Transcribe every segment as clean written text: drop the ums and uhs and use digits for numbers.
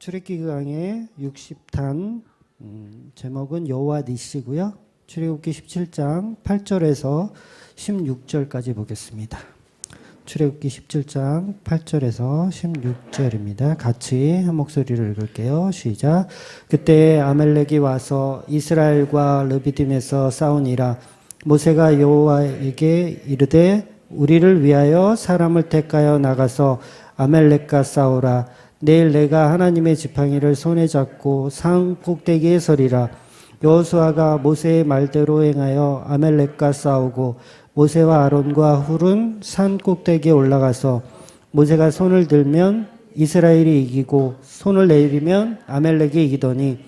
출애굽기 강의 60탄 제목은 여호와 니시고요. 출애굽기 17장 8절에서 16절까지 보겠습니다. 출애굽기 17장 8절에서 16절입니다. 같이 한 목소리로 읽을게요. 시작. 그때 아말렉이 와서 이스라엘과 르비딤에서 싸우니라. 모세가 여호와에게 이르되 우리를 위하여 사람을 택하여 나가서 아말렉과 싸우라. 내일 내가 하나님의 지팡이를 손에 잡고 산 꼭대기에 서리라. 여호수아가 모세의 말대로 행하여 아말렉과 싸우고 모세와 아론과 훌은 산 꼭대기에 올라가서 모세가 손을 들면 이스라엘이 이기고 손을 내리면 아말렉이 이기더니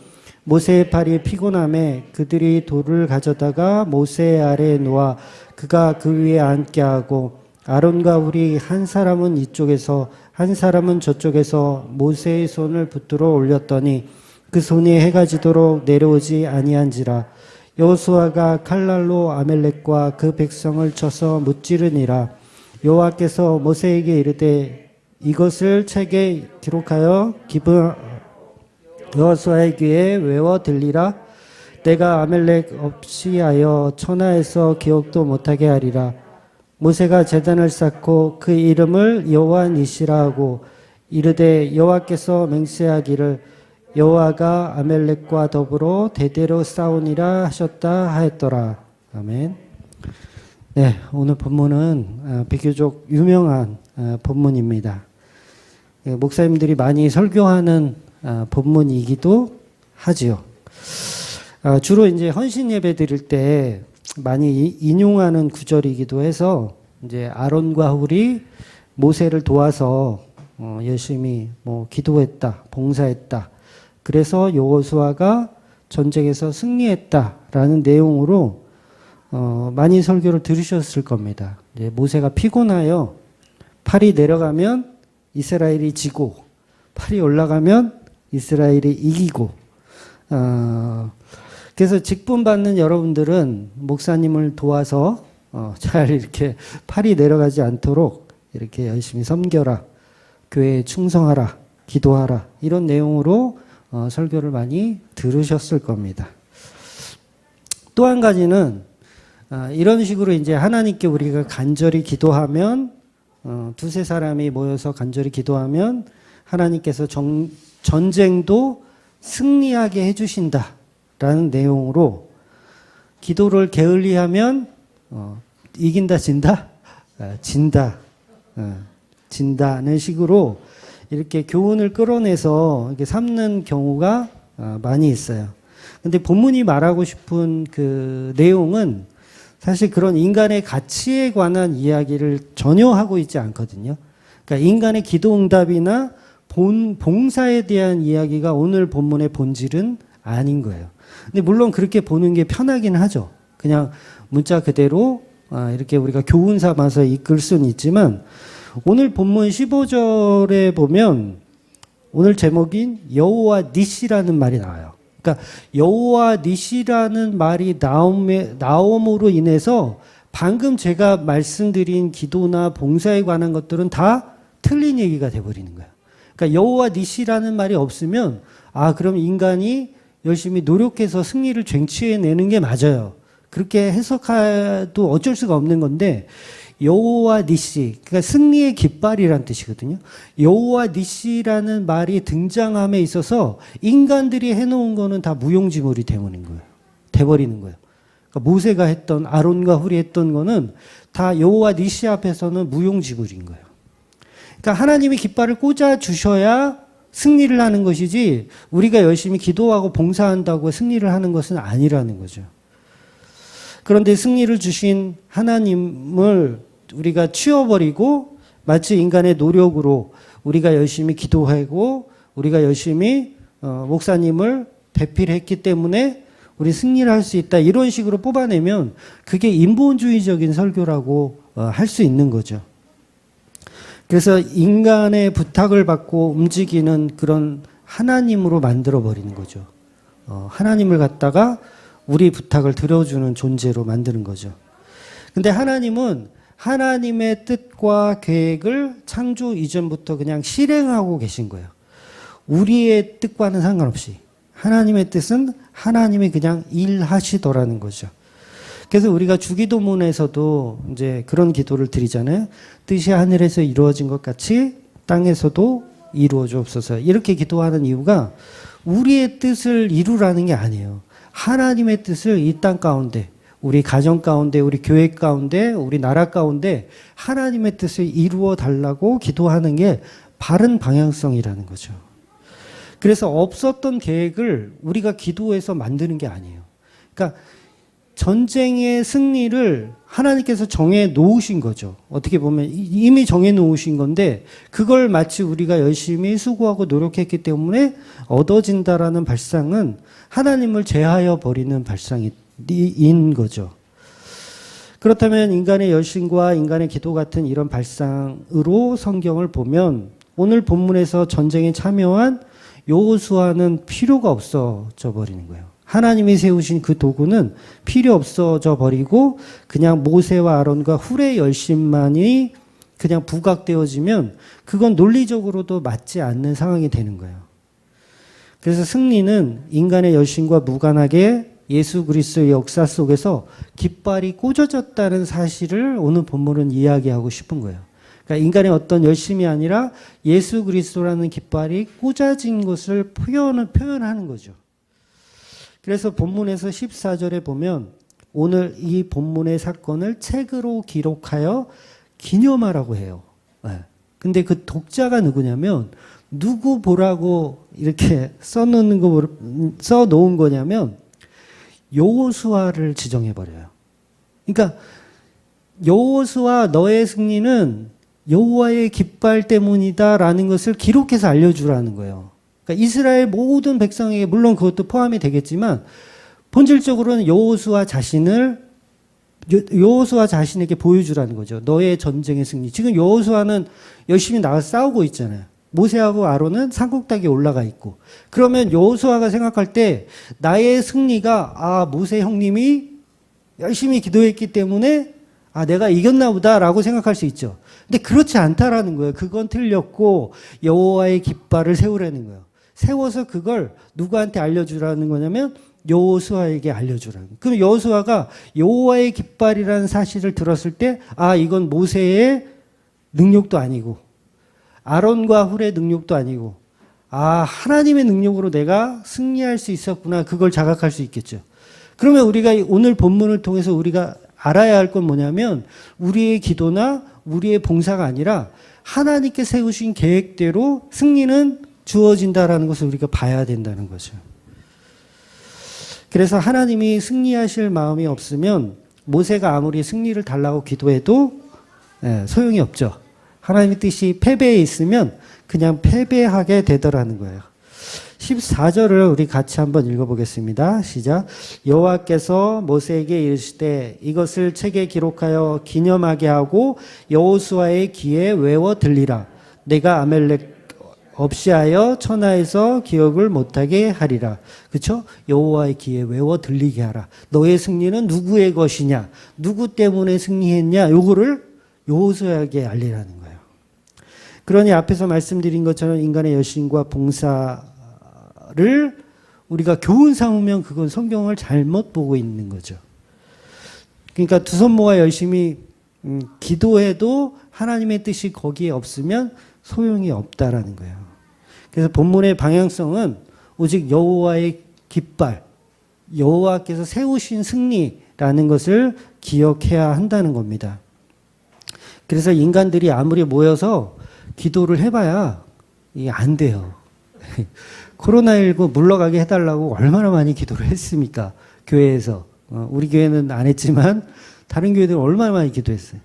모세의 팔이 피곤함에 그들이 돌을 가져다가 모세 아래에 놓아 그가 그 위에 앉게 하고 아론과 훌이 한 사람은 이쪽에서 한 사람은 저쪽에서 모세의 손을 붙들어 올렸더니 그 손이 해가 지도록 내려오지 아니한지라. 여호수아가 칼날로 아말렉과 그 백성을 쳐서 무찌르니라. 여호와께서 모세에게 이르되 이것을 책에 기록하여 여호수아의 귀에 외워 들리라. 내가 아말렉 없이 하여 천하에서 기억도 못하게 하리라. 모세가 제단을 쌓고 그 이름을 여호와 니시라 하고 이르되 여호와께서 맹세하기를 여호와가 아말렉과 더불어 대대로 싸우니라 하셨다 하였더라. 아멘. 네, 오늘 본문은 비교적 유명한 본문입니다. 목사님들이 많이 설교하는 본문이기도 하지요. 주로 이제 헌신 예배 드릴 때 많이 인용하는 구절이기도 해서 이제 아론과 훌이 모세를 도와서 열심히 기도했다, 봉사했다. 그래서 여호수아가 전쟁에서 승리했다라는 내용으로 많이 설교를 들으셨을 겁니다. 이제 모세가 피곤하여 팔이 내려가면 이스라엘이 지고 팔이 올라가면 이스라엘이 이기고 그래서 직분 받는 여러분들은 목사님을 도와서 잘 이렇게 팔이 내려가지 않도록 이렇게 열심히 섬겨라, 교회에 충성하라, 기도하라 이런 내용으로 설교를 많이 들으셨을 겁니다. 또 한 가지는 이런 식으로 이제 하나님께 우리가 간절히 기도하면 두세 사람이 모여서 간절히 기도하면 하나님께서 전쟁도 승리하게 해주신다. 라는 내용으로 기도를 게을리하면 이긴다 진다? 진다. 진다는 식으로 이렇게 교훈을 끌어내서 이렇게 삼는 경우가 많이 있어요. 근데 본문이 말하고 싶은 그 내용은 사실 그런 인간의 가치에 관한 이야기를 전혀 하고 있지 않거든요. 그러니까 인간의 기도 응답이나 봉사에 대한 이야기가 오늘 본문의 본질은 아닌 거예요. 근데 물론 그렇게 보는 게 편하긴 하죠. 그냥 문자 그대로 이렇게 우리가 교훈 삼아서 이끌 수는 있지만 오늘 본문 15절에 보면 오늘 제목인 여호와 니시라는 말이 나와요. 그러니까 여호와 니시라는 말이 나옴으로 인해서 방금 제가 말씀드린 기도나 봉사에 관한 것들은 다 틀린 얘기가 돼버리는 거예요. 그러니까 여호와 니시라는 말이 없으면 그럼 인간이 열심히 노력해서 승리를 쟁취해내는 게 맞아요. 그렇게 해석해도 어쩔 수가 없는 건데 여호와 니시, 그러니까 승리의 깃발이라는 뜻이거든요. 여호와 니시라는 말이 등장함에 있어서 인간들이 해놓은 거는 다 무용지물이 돼버리는 거예요. 그러니까 모세가 했던 아론과 훌이 했던 거는 다 여호와 니시 앞에서는 무용지물인 거예요. 그러니까 하나님이 깃발을 꽂아 주셔야 승리를 하는 것이지 우리가 열심히 기도하고 봉사한다고 승리를 하는 것은 아니라는 거죠. 그런데 승리를 주신 하나님을 우리가 치워버리고 마치 인간의 노력으로 우리가 열심히 기도하고 우리가 열심히 목사님을 배필했기 때문에 우리 승리를 할 수 있다 이런 식으로 뽑아내면 그게 인본주의적인 설교라고 할 수 있는 거죠. 그래서 인간의 부탁을 받고 움직이는 그런 하나님으로 만들어버리는 거죠. 하나님을 갖다가 우리 부탁을 들어주는 존재로 만드는 거죠. 근데 하나님은 하나님의 뜻과 계획을 창조 이전부터 그냥 실행하고 계신 거예요. 우리의 뜻과는 상관없이 하나님의 뜻은 하나님이 그냥 일하시더라는 거죠. 그래서 우리가 주기도문에서도 이제 그런 기도를 드리잖아요. 뜻이 하늘에서 이루어진 것 같이 땅에서도 이루어 주옵소서. 이렇게 기도하는 이유가 우리의 뜻을 이루라는 게 아니에요. 하나님의 뜻을 이 땅 가운데, 우리 가정 가운데, 우리 교회 가운데, 우리 나라 가운데 하나님의 뜻을 이루어 달라고 기도하는 게 바른 방향성이라는 거죠. 그래서 없었던 계획을 우리가 기도해서 만드는 게 아니에요. 그러니까 전쟁의 승리를 하나님께서 정해 놓으신 거죠. 어떻게 보면 이미 정해 놓으신 건데 그걸 마치 우리가 열심히 수고하고 노력했기 때문에 얻어진다라는 발상은 하나님을 제하여 버리는 발상인 거죠. 그렇다면 인간의 열심과 인간의 기도 같은 이런 발상으로 성경을 보면 오늘 본문에서 전쟁에 참여한 여호수아는 필요가 없어져 버리는 거예요. 하나님이 세우신 그 도구는 필요 없어져 버리고 그냥 모세와 아론과 훌의 열심만이 그냥 부각되어지면 그건 논리적으로도 맞지 않는 상황이 되는 거예요. 그래서 승리는 인간의 열심과 무관하게 예수 그리스도의 역사 속에서 깃발이 꽂아졌다는 사실을 오늘 본문은 이야기하고 싶은 거예요. 그러니까 인간의 어떤 열심이 아니라 예수 그리스도라는 깃발이 꽂아진 것을 표현하는 거죠. 그래서 본문에서 14절에 보면 오늘 이 본문의 사건을 책으로 기록하여 기념하라고 해요. 근데 그 독자가 누구냐면 누구 보라고 이렇게 써놓은 거냐면 여호수아를 지정해버려요. 그러니까 여호수아 너의 승리는 여호와의 깃발 때문이다라는 것을 기록해서 알려주라는 거예요. 그러니까 이스라엘 모든 백성에게 물론 그것도 포함이 되겠지만 본질적으로는 여호수아 자신에게 보여주라는 거죠. 너의 전쟁의 승리. 지금 여호수아는 열심히 나가서 싸우고 있잖아요. 모세하고 아론은 산꼭대기에 올라가 있고. 그러면 여호수아가 생각할 때 나의 승리가 모세 형님이 열심히 기도했기 때문에 내가 이겼나 보다라고 생각할 수 있죠. 근데 그렇지 않다라는 거예요. 그건 틀렸고 여호와의 깃발을 세우라는 거예요. 세워서 그걸 누구한테 알려주라는 거냐면 여호수아에게 알려주라는 거예요. 그럼 여호수아가 여호와의 깃발이라는 사실을 들었을 때 이건 모세의 능력도 아니고 아론과 훌의 능력도 아니고 하나님의 능력으로 내가 승리할 수 있었구나. 그걸 자각할 수 있겠죠. 그러면 우리가 오늘 본문을 통해서 우리가 알아야 할 건 뭐냐면 우리의 기도나 우리의 봉사가 아니라 하나님께 세우신 계획대로 승리는 주어진다라는 것을 우리가 봐야 된다는 거죠. 그래서 하나님이 승리하실 마음이 없으면 모세가 아무리 승리를 달라고 기도해도 소용이 없죠. 하나님의 뜻이 패배에 있으면 그냥 패배하게 되더라는 거예요. 14절을 우리 같이 한번 읽어보겠습니다. 시작. 여호와께서 모세에게 이르시되 이것을 책에 기록하여 기념하게 하고 여호수아의 귀에 외워 들리라. 내가 아멜렉 없이 하여 천하에서 기억을 못하게 하리라. 그렇죠? 여호와의 귀에 외워 들리게 하라. 너의 승리는 누구의 것이냐? 누구 때문에 승리했냐? 요거를 여호수아에게 알리라는 거예요. 그러니 앞에서 말씀드린 것처럼 인간의 열심과 봉사를 우리가 교훈 삼으면 그건 성경을 잘못 보고 있는 거죠. 그러니까 두 손 모아 열심히 기도해도 하나님의 뜻이 거기에 없으면 소용이 없다라는 거예요. 그래서 본문의 방향성은 오직 여호와의 깃발, 여호와께서 세우신 승리라는 것을 기억해야 한다는 겁니다. 그래서 인간들이 아무리 모여서 기도를 해봐야 이게 안 돼요. 코로나19 물러가게 해달라고 얼마나 많이 기도를 했습니까? 교회에서. 우리 교회는 안 했지만 다른 교회들은 얼마나 많이 기도했어요.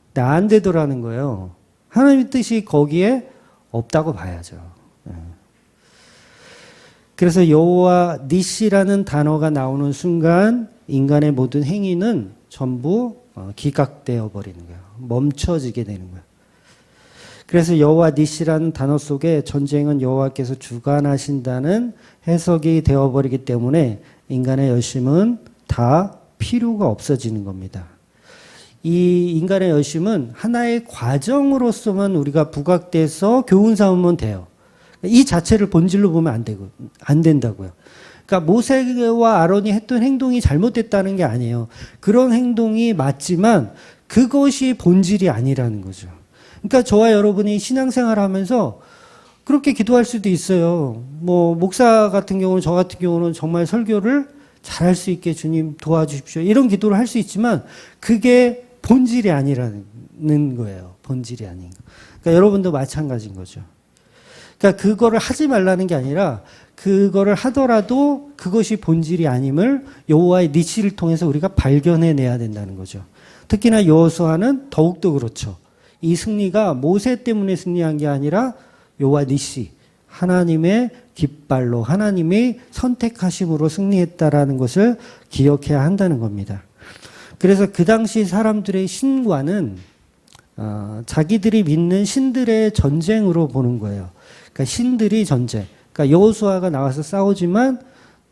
근데 안 되더라는 거예요. 하나님의 뜻이 거기에 없다고 봐야죠. 그래서 여호와 니시라는 단어가 나오는 순간 인간의 모든 행위는 전부 기각되어 버리는 거예요. 멈춰지게 되는 거예요. 그래서 여호와 니시라는 단어 속에 전쟁은 여호와께서 주관하신다는 해석이 되어버리기 때문에 인간의 열심은 다 필요가 없어지는 겁니다. 이 인간의 열심은 하나의 과정으로서만 우리가 부각돼서 교훈 삼으면 돼요. 이 자체를 본질로 보면 안 된다고요. 그러니까 모세와 아론이 했던 행동이 잘못됐다는 게 아니에요. 그런 행동이 맞지만 그것이 본질이 아니라는 거죠. 그러니까 저와 여러분이 신앙생활 하면서 그렇게 기도할 수도 있어요. 뭐 목사 같은 경우는, 저 같은 경우는 정말 설교를 잘할 수 있게 주님 도와주십시오, 이런 기도를 할 수 있지만 그게 본질이 아니라는 거예요. 본질이 아닌 거. 그러니까 여러분도 마찬가지인 거죠. 그러니까 그거를 하지 말라는 게 아니라 그거를 하더라도 그것이 본질이 아님을 여호와의 니시를 통해서 우리가 발견해내야 된다는 거죠. 특히나 여호수아는 더욱더 그렇죠. 이 승리가 모세 때문에 승리한 게 아니라 여호와 니시, 하나님의 깃발로, 하나님의 선택하심으로 승리했다라는 것을 기억해야 한다는 겁니다. 그래서 그 당시 사람들의 신과는 자기들이 믿는 신들의 전쟁으로 보는 거예요. 그러니까 신들이 전쟁. 그러니까 여호수아가 나와서 싸우지만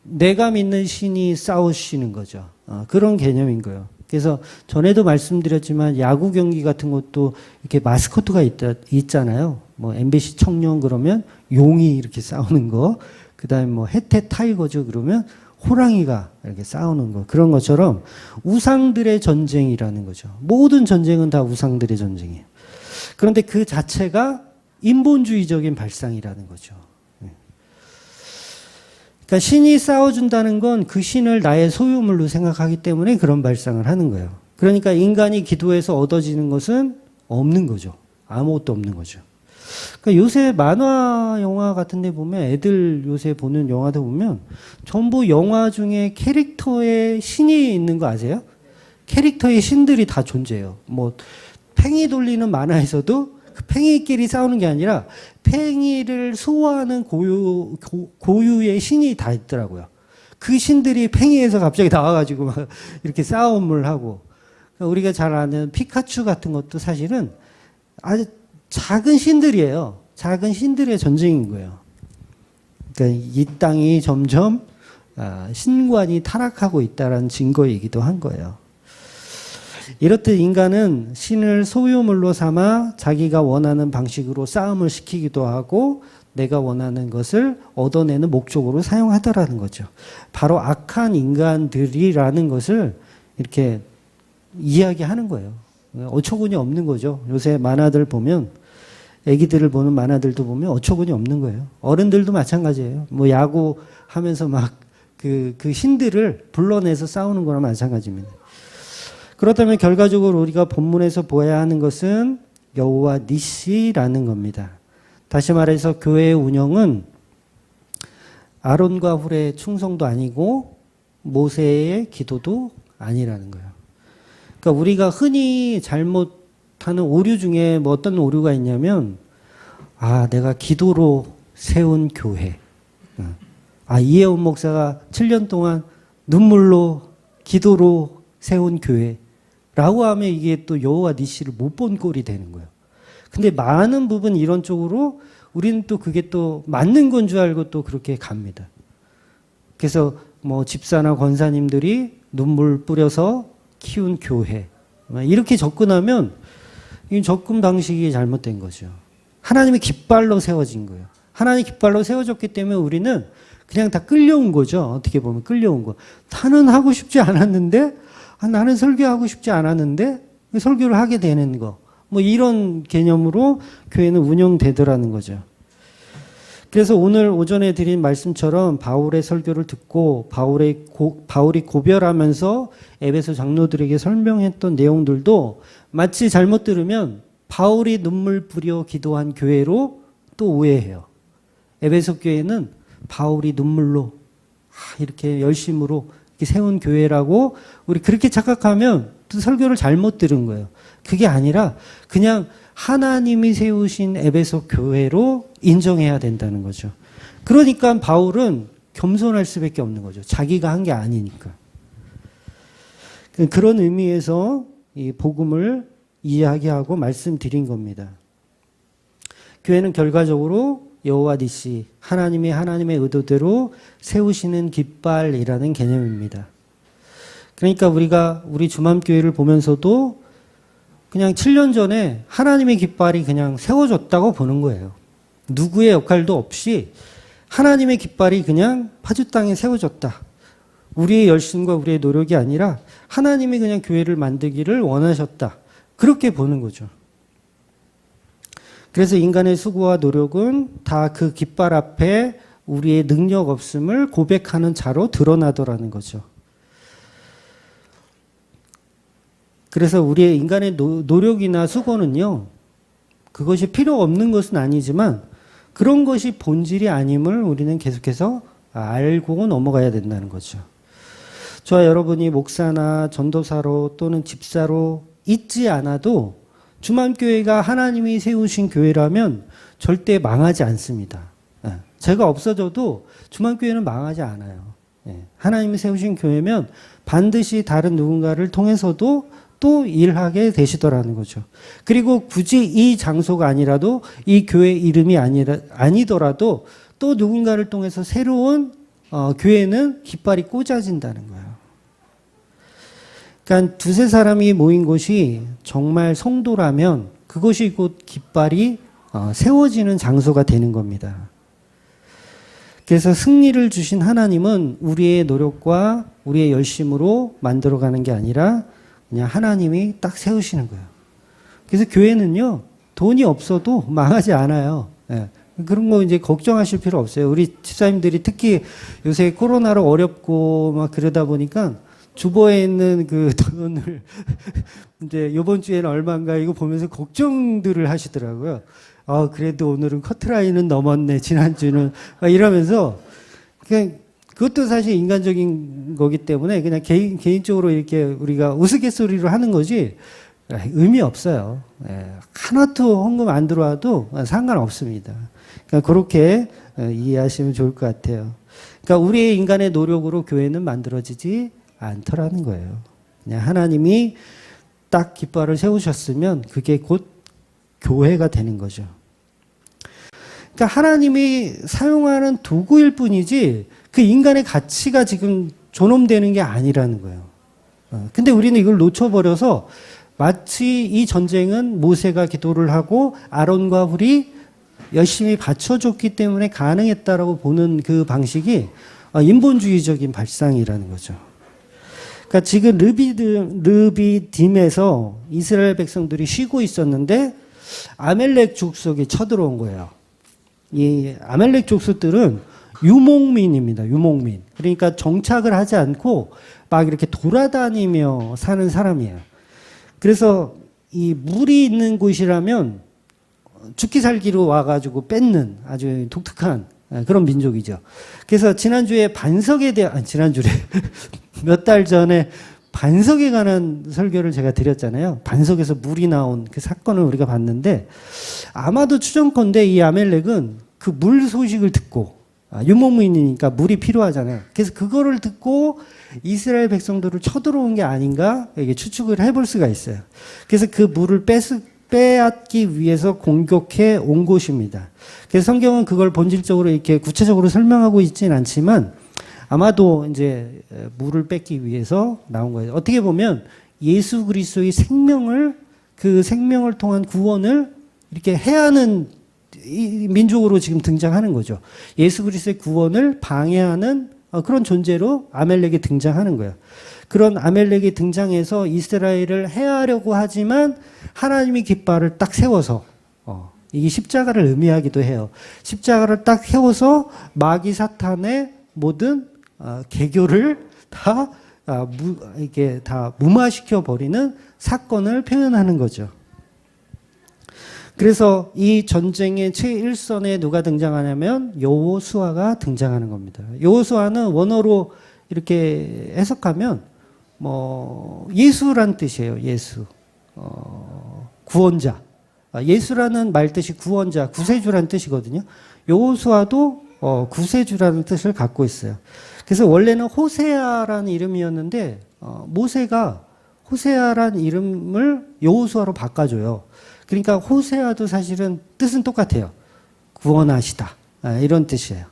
내가 믿는 신이 싸우시는 거죠. 그런 개념인 거예요. 그래서 전에도 말씀드렸지만 야구 경기 같은 것도 이렇게 마스코트가 있잖아요. 뭐 MBC 청룡 그러면 용이 이렇게 싸우는 거, 그다음에 뭐 해태 타이거즈 그러면 호랑이가 이렇게 싸우는 거, 그런 것처럼 우상들의 전쟁이라는 거죠. 모든 전쟁은 다 우상들의 전쟁이에요. 그런데 그 자체가 인본주의적인 발상이라는 거죠. 그러니까 신이 싸워준다는 건 그 신을 나의 소유물로 생각하기 때문에 그런 발상을 하는 거예요. 그러니까 인간이 기도해서 얻어지는 것은 없는 거죠. 아무것도 없는 거죠. 그러니까 요새 만화 영화 같은 데 보면, 애들 요새 보는 영화도 보면 전부 영화 중에 캐릭터에 신이 있는 거 아세요? 캐릭터의 신들이 다 존재해요. 뭐 팽이 돌리는 만화에서도 그 팽이끼리 싸우는 게 아니라 팽이를 수호하는 고유의 신이 다 있더라고요. 그 신들이 팽이에서 갑자기 나와가지고 막 이렇게 싸움을 하고, 그러니까 우리가 잘 아는 피카츄 같은 것도 사실은 아주 작은 신들이에요. 작은 신들의 전쟁인 거예요. 그러니까 이 땅이 점점 신관이 타락하고 있다는 증거이기도 한 거예요. 이렇듯 인간은 신을 소유물로 삼아 자기가 원하는 방식으로 싸움을 시키기도 하고 내가 원하는 것을 얻어내는 목적으로 사용하더라는 거죠. 바로 악한 인간들이라는 것을 이렇게 이야기하는 거예요. 어처구니 없는 거죠. 요새 만화들 보면, 애기들을 보는 만화들도 보면 어처구니 없는 거예요. 어른들도 마찬가지예요. 뭐 야구 하면서 막 그 신들을 불러내서 싸우는 거랑 마찬가지입니다. 그렇다면 결과적으로 우리가 본문에서 보아야 하는 것은 여호와 니시라는 겁니다. 다시 말해서 교회의 운영은 아론과 훌의 충성도 아니고 모세의 기도도 아니라는 거예요. 그러니까 우리가 흔히 잘못하는 오류 중에 뭐 어떤 오류가 있냐면, 내가 기도로 세운 교회. 이혜원 목사가 7년 동안 눈물로 기도로 세운 교회라고 하면 이게 또 여호와 니시를 못 본 꼴이 되는 거예요. 근데 많은 부분 이런 쪽으로 우리는 또 그게 또 맞는 건 줄 알고 또 그렇게 갑니다. 그래서 뭐 집사나 권사님들이 눈물 뿌려서 키운 교회, 이렇게 접근하면 이 접근 방식이 잘못된 거죠. 하나님의 깃발로 세워진 거예요. 하나님의 깃발로 세워졌기 때문에 우리는 그냥 다 끌려온 거죠. 어떻게 보면 끌려온 거. 나는 하고 싶지 않았는데, 나는 설교하고 싶지 않았는데 설교를 하게 되는 거. 뭐 이런 개념으로 교회는 운영되더라는 거죠. 그래서 오늘 오전에 드린 말씀처럼 바울의 설교를 듣고 바울이 고별하면서 에베소 장로들에게 설명했던 내용들도 마치 잘못 들으면 바울이 눈물 뿌려 기도한 교회로 또 오해해요. 에베소 교회는 바울이 눈물로 이렇게 열심으로 이렇게 세운 교회라고 우리 그렇게 착각하면 또 설교를 잘못 들은 거예요. 그게 아니라 그냥 하나님이 세우신 에베소 교회로 인정해야 된다는 거죠. 그러니까 바울은 겸손할 수밖에 없는 거죠. 자기가 한 게 아니니까. 그런 의미에서 이 복음을 이야기하고 말씀드린 겁니다. 교회는 결과적으로 여호와 니시, 하나님의 의도대로 세우시는 깃발이라는 개념입니다. 그러니까 우리 주맘교회를 보면서도 그냥 7년 전에 하나님의 깃발이 그냥 세워졌다고 보는 거예요. 누구의 역할도 없이 하나님의 깃발이 그냥 파주 땅에 세워졌다. 우리의 열심과 우리의 노력이 아니라 하나님이 그냥 교회를 만들기를 원하셨다. 그렇게 보는 거죠. 그래서 인간의 수고와 노력은 다 그 깃발 앞에 우리의 능력 없음을 고백하는 자로 드러나더라는 거죠. 그래서 우리의 인간의 노력이나 수고는요, 그것이 필요 없는 것은 아니지만 그런 것이 본질이 아님을 우리는 계속해서 알고 넘어가야 된다는 거죠. 저와 여러분이 목사나 전도사로 또는 집사로 있지 않아도 주만교회가 하나님이 세우신 교회라면 절대 망하지 않습니다. 제가 없어져도 주만교회는 망하지 않아요. 하나님이 세우신 교회면 반드시 다른 누군가를 통해서도 또 일하게 되시더라는 거죠. 그리고 굳이 이 장소가 아니라도 이 교회 이름이 아니더라도 또 누군가를 통해서 새로운 교회는 깃발이 꽂아진다는 거예요. 그러니까 두세 사람이 모인 곳이 정말 성도라면 그것이 곧 깃발이 세워지는 장소가 되는 겁니다. 그래서 승리를 주신 하나님은 우리의 노력과 우리의 열심으로 만들어가는 게 아니라 그냥 하나님이 딱 세우시는 거예요. 그래서 교회는요, 돈이 없어도 망하지 않아요. 그런 거 이제 걱정하실 필요 없어요. 우리 집사님들이 특히 요새 코로나로 어렵고 막 그러다 보니까 주보에 있는 그 돈을 이제 요번 주에는 얼마인가 이거 보면서 걱정들을 하시더라고요. 그래도 오늘은 커트라인은 넘었네. 지난주는. 이러면서 그냥 그것도 사실 인간적인 거기 때문에 그냥 개인적으로 이렇게 우리가 우스갯소리로 하는 거지 의미 없어요. 하나도 헌금 안 들어와도 상관없습니다. 그러니까 그렇게 이해하시면 좋을 것 같아요. 그러니까 우리의 인간의 노력으로 교회는 만들어지지 않더라는 거예요. 그냥 하나님이 딱 깃발을 세우셨으면 그게 곧 교회가 되는 거죠. 그러니까 하나님이 사용하는 도구일 뿐이지 그 인간의 가치가 지금 존엄되는 게 아니라는 거예요. 근데 우리는 이걸 놓쳐버려서 마치 이 전쟁은 모세가 기도를 하고 아론과 훌이 열심히 바쳐줬기 때문에 가능했다라고 보는 그 방식이 인본주의적인 발상이라는 거죠. 그러니까 지금 르비딤에서 이스라엘 백성들이 쉬고 있었는데 아멜렉 족속이 쳐들어온 거예요. 이 아멜렉 족속들은 유목민입니다. 유목민. 그러니까 정착을 하지 않고 막 이렇게 돌아다니며 사는 사람이에요. 그래서 이 물이 있는 곳이라면 죽기 살기로 와가지고 뺏는 아주 독특한 그런 민족이죠. 그래서 지난주에 반석에 대한, 지난주에 몇 달 전에 반석에 관한 설교를 제가 드렸잖아요. 반석에서 물이 나온 그 사건을 우리가 봤는데 아마도 추정컨대 이 아멜렉은 그 물 소식을 듣고 유목민이니까 물이 필요하잖아요. 그래서 그거를 듣고 이스라엘 백성들을 쳐들어온 게 아닌가 이게 추측을 해볼 수가 있어요. 그래서 그 물을 빼앗기 위해서 공격해 온 곳입니다. 그래서 성경은 그걸 본질적으로 이렇게 구체적으로 설명하고 있지는 않지만 아마도 이제 물을 뺏기 위해서 나온 거예요. 어떻게 보면 예수 그리스도의 생명을 그 생명을 통한 구원을 이렇게 해하는 민족으로 지금 등장하는 거죠. 예수 그리스도의 구원을 방해하는 그런 존재로 아멜렉이 등장하는 거예요. 그런 아멜렉이 등장해서 이스라엘을 해하려고 하지만 하나님이 깃발을 딱 세워서 이게 십자가를 의미하기도 해요. 십자가를 딱 세워서 마귀 사탄의 모든 개교를 다 이게 다 무마시켜 버리는 사건을 표현하는 거죠. 그래서 이 전쟁의 최일선에 누가 등장하냐면 여호수아가 등장하는 겁니다. 여호수아는 원어로 이렇게 해석하면 뭐 예수란 뜻이에요. 예수. 구원자. 예수라는 말 뜻이 구원자, 구세주란 뜻이거든요. 여호수아도 구세주라는 뜻을 갖고 있어요. 그래서 원래는 호세아라는 이름이었는데 모세가 호세아라는 이름을 여호수아로 바꿔줘요. 그러니까 호세아도 사실은 뜻은 똑같아요. 구원하시다. 이런 뜻이에요.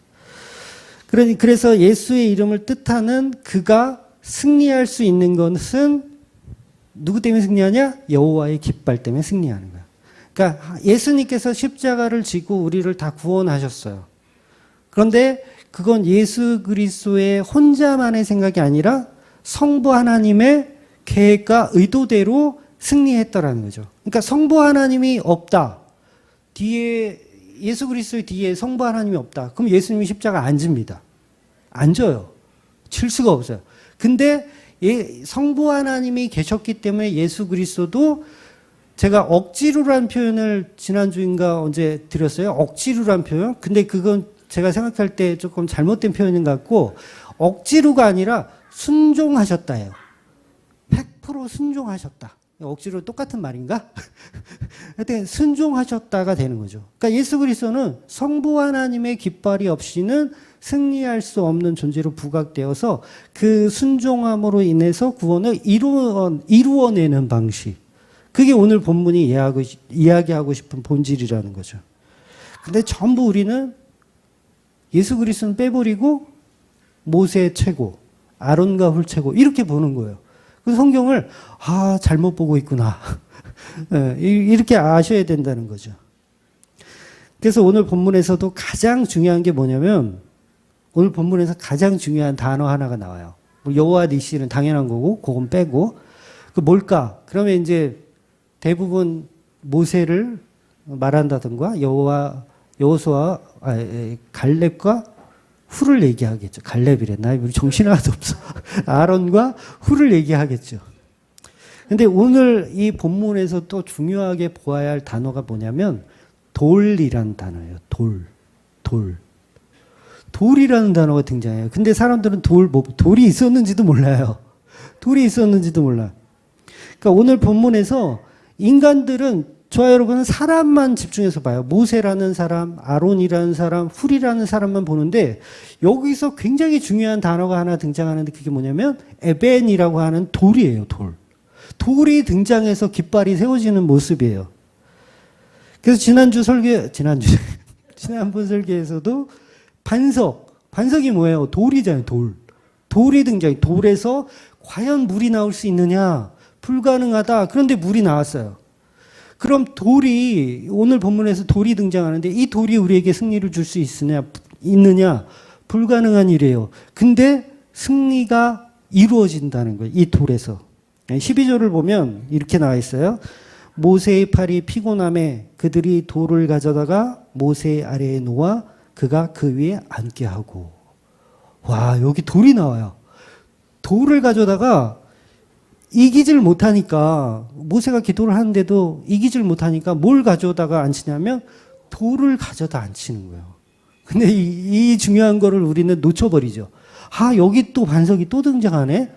그래서 예수의 이름을 뜻하는 그가 승리할 수 있는 것은 누구 때문에 승리하냐? 여호와의 깃발 때문에 승리하는 거야. 그러니까 예수님께서 십자가를 지고 우리를 다 구원하셨어요. 그런데 그건 예수 그리스도의 혼자만의 생각이 아니라 성부 하나님의 계획과 의도대로 승리했더라는 거죠. 그러니까 성부 하나님이 없다. 뒤에 예수 그리스도의 뒤에 성부 하나님이 없다. 그럼 예수님이 십자가 안 집니다. 안 져요. 칠 수가 없어요. 근데 성부 하나님이 계셨기 때문에 예수 그리스도도 제가 억지로란 표현을 지난주인가 언제 드렸어요. 억지로란 표현. 근데 그건 제가 생각할 때 조금 잘못된 표현인 것 같고 억지로가 아니라 순종하셨다예요. 100% 순종하셨다. 억지로 똑같은 말인가? 하여튼 순종하셨다가 되는 거죠. 그러니까 예수 그리스도는 성부 하나님의 깃발이 없이는 승리할 수 없는 존재로 부각되어서 그 순종함으로 인해서 구원을 이루어내는 방식. 그게 오늘 본문이 이야기하고 싶은 본질이라는 거죠. 근데 전부 우리는 예수 그리스도는 빼버리고 모세 최고, 아론과 훌 최고 이렇게 보는 거예요. 그 성경을 잘못 보고 있구나. 이렇게 아셔야 된다는 거죠. 그래서 오늘 본문에서도 가장 중요한 게 뭐냐면 오늘 본문에서 가장 중요한 단어 하나가 나와요. 여호와 니시는 당연한 거고 그건 빼고 그 뭘까? 그러면 이제 대부분 모세를 말한다든가 여호수아 갈렙과 훌을 얘기하겠죠. 갈렙이랬나? 우리 정신 하나도 없어. 아론과 훌을 얘기하겠죠. 근데 오늘 이 본문에서 또 중요하게 보아야 할 단어가 뭐냐면 돌이라는 단어예요. 돌이라는 단어가 등장해요. 근데 사람들은 돌이 있었는지도 몰라요. 돌이 있었는지도 몰라. 그러니까 오늘 본문에서 인간들은 저와 여러분은 사람만 집중해서 봐요. 모세라는 사람, 아론이라는 사람, 훌이라는 사람만 보는데 여기서 굉장히 중요한 단어가 하나 등장하는데 그게 뭐냐면 에벤이라고 하는 돌이에요. 돌이 등장해서 깃발이 세워지는 모습이에요. 그래서 지난번 설계에서도 반석이 뭐예요? 돌이잖아요. 돌이 등장해. 돌에서 과연 물이 나올 수 있느냐? 불가능하다. 그런데 물이 나왔어요. 그럼 오늘 본문에서 돌이 등장하는데 이 돌이 우리에게 승리를 줄 수 있느냐? 불가능한 일이에요. 근데 승리가 이루어진다는 거예요. 이 돌에서. 12절을 보면 이렇게 나와 있어요. 모세의 팔이 피곤함에 그들이 돌을 가져다가 모세 아래에 놓아 그가 그 위에 앉게 하고. 와, 여기 돌이 나와요. 돌을 가져다가 이기질 못하니까 모세가 기도를 하는데도 이기질 못하니까 뭘 가져다가 앉히냐면 돌을 가져다 앉히는 거예요. 근데 이 중요한 거를 우리는 놓쳐버리죠. 여기 또 반석이 또 등장하네.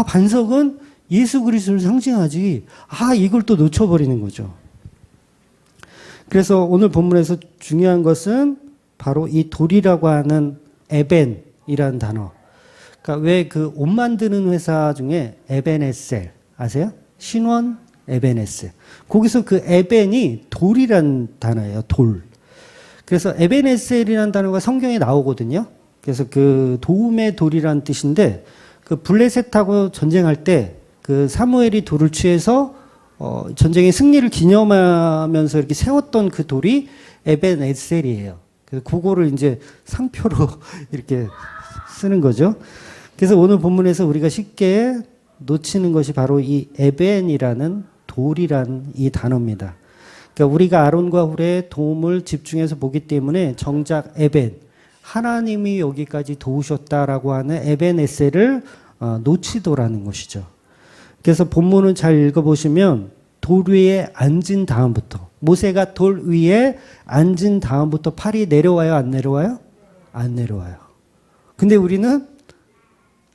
반석은 예수 그리스도를 상징하지. 이걸 또 놓쳐버리는 거죠. 그래서 오늘 본문에서 중요한 것은 바로 이 돌이라고 하는 에벤이라는 단어. 그러니까 왜 그 옷 만드는 회사 중에 에벤에셀 아세요? 신원 에벤에셀. 거기서 그 에벤이 돌이란 단어예요. 돌. 그래서 에벤에셀이라는 단어가 성경에 나오거든요. 그래서 그 도움의 돌이라는 뜻인데 그 블레셋하고 전쟁할 때 그 사무엘이 돌을 취해서 전쟁의 승리를 기념하면서 이렇게 세웠던 그 돌이 에벤에셀이에요. 그래서 그거를 이제 상표로 이렇게 쓰는 거죠. 그래서 오늘 본문에서 우리가 쉽게 놓치는 것이 바로 이 에벤이라는 돌이라는 이 단어입니다. 그러니까 우리가 아론과 훌의 도움을 집중해서 보기 때문에 정작 에벤, 하나님이 여기까지 도우셨다라고 하는 에벤에셀을 놓치더라는 것이죠. 그래서 본문을 잘 읽어보시면 돌 위에 앉은 다음부터 모세가 돌 위에 앉은 다음부터 팔이 내려와요? 안 내려와요? 안 내려와요. 근데 우리는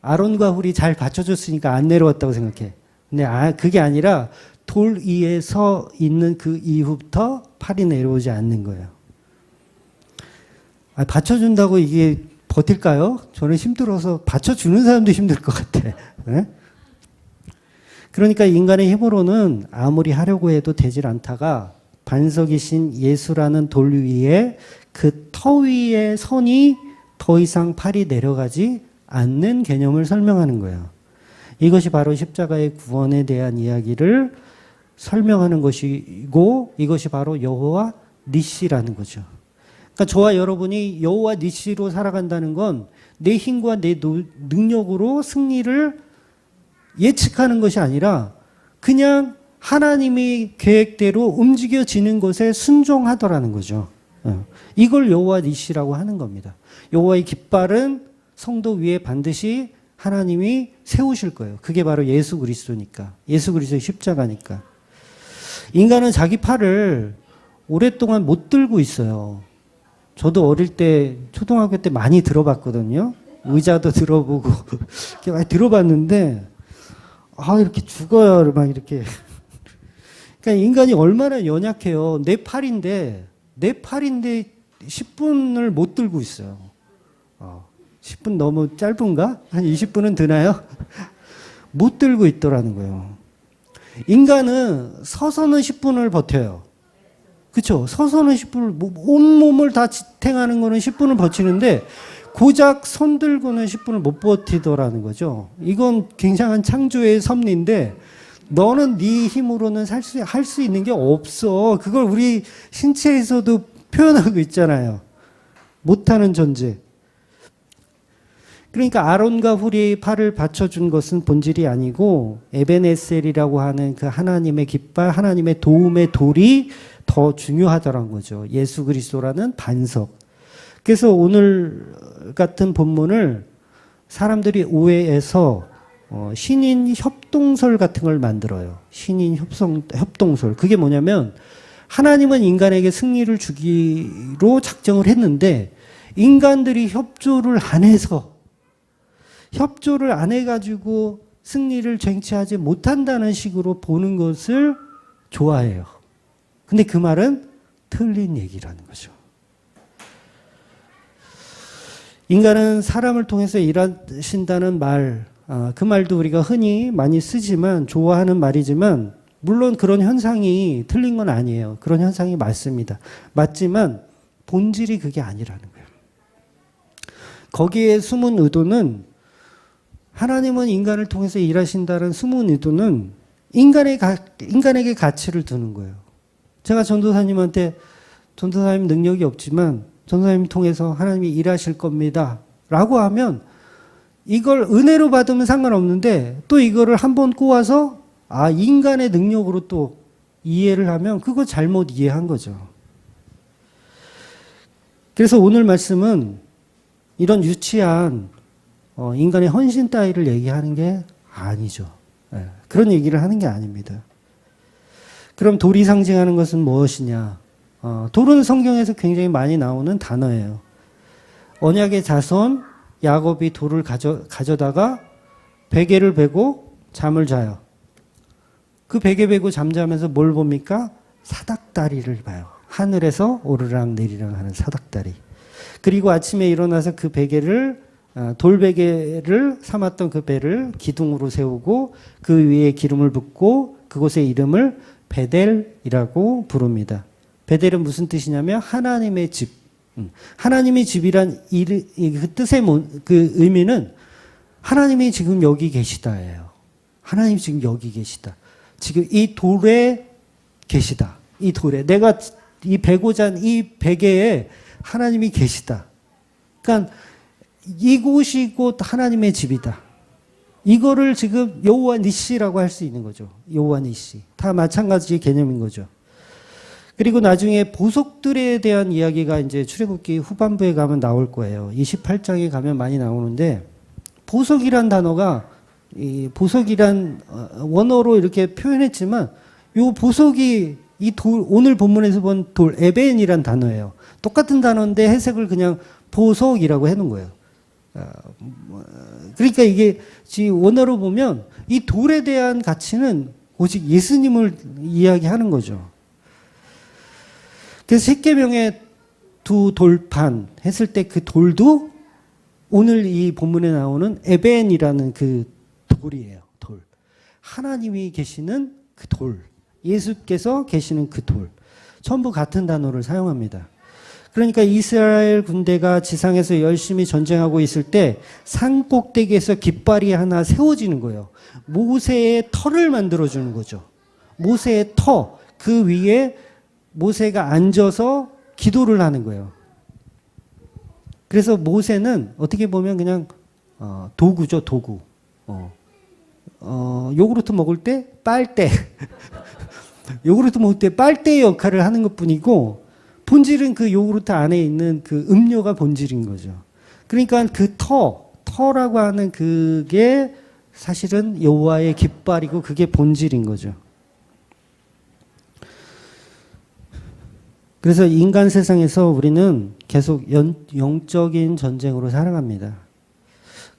아론과 훌이 잘 받쳐줬으니까 안 내려왔다고 생각해. 근데 그게 아니라 돌 위에 서 있는 그 이후부터 팔이 내려오지 않는 거예요. 받쳐준다고 이게 버틸까요? 저는 힘들어서 받쳐주는 사람도 힘들 것 같아. 네? 그러니까 인간의 힘으로는 아무리 하려고 해도 되질 않다가 반석이신 예수라는 돌 위에 그 터 위에 선이 더 이상 팔이 내려가지 않는 개념을 설명하는 거예요. 이것이 바로 십자가의 구원에 대한 이야기를 설명하는 것이고 이것이 바로 여호와 니시라는 거죠. 그러니까 저와 여러분이 여호와 니시로 살아간다는 건 내 힘과 내 능력으로 승리를 예측하는 것이 아니라 그냥 하나님의 계획대로 움직여지는 것에 순종하더라는 거죠. 이걸 여호와 니시라고 하는 겁니다. 여호와의 깃발은 성도 위에 반드시 하나님이 세우실 거예요. 그게 바로 예수 그리스도니까. 예수 그리스도의 십자가니까. 인간은 자기 팔을 오랫동안 못 들고 있어요. 저도 어릴 때 초등학교 때 많이 들어봤거든요. 의자도 들어보고 이렇게 많이 들어봤는데 이렇게 죽어요. 막 이렇게. 그러니까 인간이 얼마나 연약해요. 내 팔인데 10분을 못 들고 있어요. 10분 너무 짧은가? 한 20분은 드나요? 못 들고 있더라는 거예요. 인간은 서서는 10분을 버텨요. 그렇죠? 서서는 10분을 온몸을 다 지탱하는 거는 10분을 버티는데 고작 손 들고는 10분을 못 버티더라는 거죠. 이건 굉장한 창조의 섭리인데 너는 네 힘으로는 할 수 있는 게 없어. 그걸 우리 신체에서도 표현하고 있잖아요. 못하는 존재. 그러니까 아론과 훌의 팔을 받쳐준 것은 본질이 아니고 에벤에셀이라고 하는 그 하나님의 깃발, 하나님의 도움의 돌이 더 중요하다는 거죠. 예수 그리스도라는 반석. 그래서 오늘 같은 본문을 사람들이 오해해서 신인 협동설 같은 걸 만들어요. 신인 협동설. 그게 뭐냐면 하나님은 인간에게 승리를 주기로 작정을 했는데 인간들이 협조를 안 해가지고 승리를 쟁취하지 못한다는 식으로 보는 것을 좋아해요. 근데 그 말은 틀린 얘기라는 거죠. 인간은 사람을 통해서 일하신다는 말, 그 말도 우리가 흔히 많이 쓰지만 좋아하는 말이지만 물론 그런 현상이 틀린 건 아니에요. 그런 현상이 맞습니다. 맞지만 본질이 그게 아니라는 거예요. 거기에 숨은 의도는 하나님은 인간을 통해서 일하신다는 숨은 의도는 인간에게 가치를 두는 거예요. 제가 전도사님한테 전도사님 능력이 없지만 전도사님 통해서 하나님이 일하실 겁니다. 라고 하면 이걸 은혜로 받으면 상관없는데 또 이거를 한번 꼬아서 인간의 능력으로 또 이해를 하면 그거 잘못 이해한 거죠. 그래서 오늘 말씀은 이런 유치한 인간의 헌신 따위를 얘기하는 게 아니죠. 그런 얘기를 하는 게 아닙니다. 그럼 돌이 상징하는 것은 무엇이냐? 돌은 성경에서 굉장히 많이 나오는 단어예요. 언약의 자손 야곱이 돌을 가져다가 베개를 베고 잠을 자요. 그 베개 베고 잠자면서 뭘 봅니까? 사닥다리를 봐요. 하늘에서 오르락 내리락 하는 사닥다리. 그리고 아침에 일어나서 그 베개를 돌베개를 삼았던 그 배를 기둥으로 세우고 그 위에 기름을 붓고 그곳의 이름을 베델이라고 부릅니다. 베델은 무슨 뜻이냐면 하나님의 집. 하나님의 집이란 그 뜻의 그 의미는 하나님이 지금 여기 계시다예요. 하나님이 지금 여기 계시다. 지금 이 돌에 계시다. 이 돌에 내가 이 베고 잔 이 베개에 하나님이 계시다. 그러니까 이곳이 곧 하나님의 집이다. 이거를 지금 여호와 니시라고 할 수 있는 거죠. 여호와 니시. 다 마찬가지 개념인 거죠. 그리고 나중에 보석들에 대한 이야기가 이제 출애굽기 후반부에 가면 나올 거예요. 28장에 가면 많이 나오는데 보석이란 단어가 이 보석이란 원어로 이렇게 표현했지만 이 보석이 이 돌, 오늘 본문에서 본 돌, 에벤이란 단어예요. 똑같은 단어인데 해석을 그냥 보석이라고 해놓은 거예요. 그러니까 이게 원어로 보면 이 돌에 대한 가치는 오직 예수님을 이야기하는 거죠. 그래서 십계명의 두 돌판 했을 때 그 돌도 오늘 이 본문에 나오는 에벤이라는 그 돌이에요. 돌. 하나님이 계시는 그 돌. 예수께서 계시는 그 돌. 전부 같은 단어를 사용합니다. 그러니까 이스라엘 군대가 지상에서 열심히 전쟁하고 있을 때 산 꼭대기에서 깃발이 하나 세워지는 거예요. 모세의 터를 만들어주는 거죠. 모세의 터, 그 위에 모세가 앉아서 기도를 하는 거예요. 그래서 모세는 어떻게 보면 그냥 도구죠, 도구. 요구르트 먹을 때 빨대. 요구르트 먹을 때 빨대의 역할을 하는 것뿐이고 본질은 그 요구르트 안에 있는 그 음료가 본질인 거죠. 그러니까 그 터라고 하는 그게 사실은 여호와의 깃발이고 그게 본질인 거죠. 그래서 인간 세상에서 우리는 계속 영적인 전쟁으로 살아갑니다.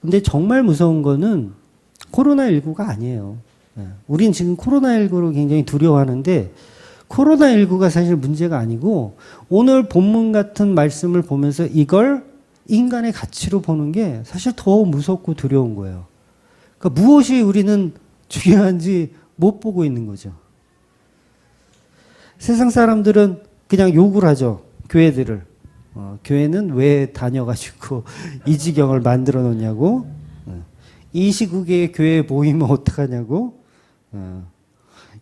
근데 정말 무서운 거는 코로나19가 아니에요. 우린 지금 코로나19를 굉장히 두려워하는데 코로나19가 사실 문제가 아니고 오늘 본문 같은 말씀을 보면서 이걸 인간의 가치로 보는 게 사실 더 무섭고 두려운 거예요. 그러니까 무엇이 우리는 중요한지 못 보고 있는 거죠. 세상 사람들은 그냥 욕을 하죠. 교회들을. 교회는 왜 다녀가지고 이 지경을 만들어 놓냐고. 이 시국에 교회 모이면 어떡하냐고.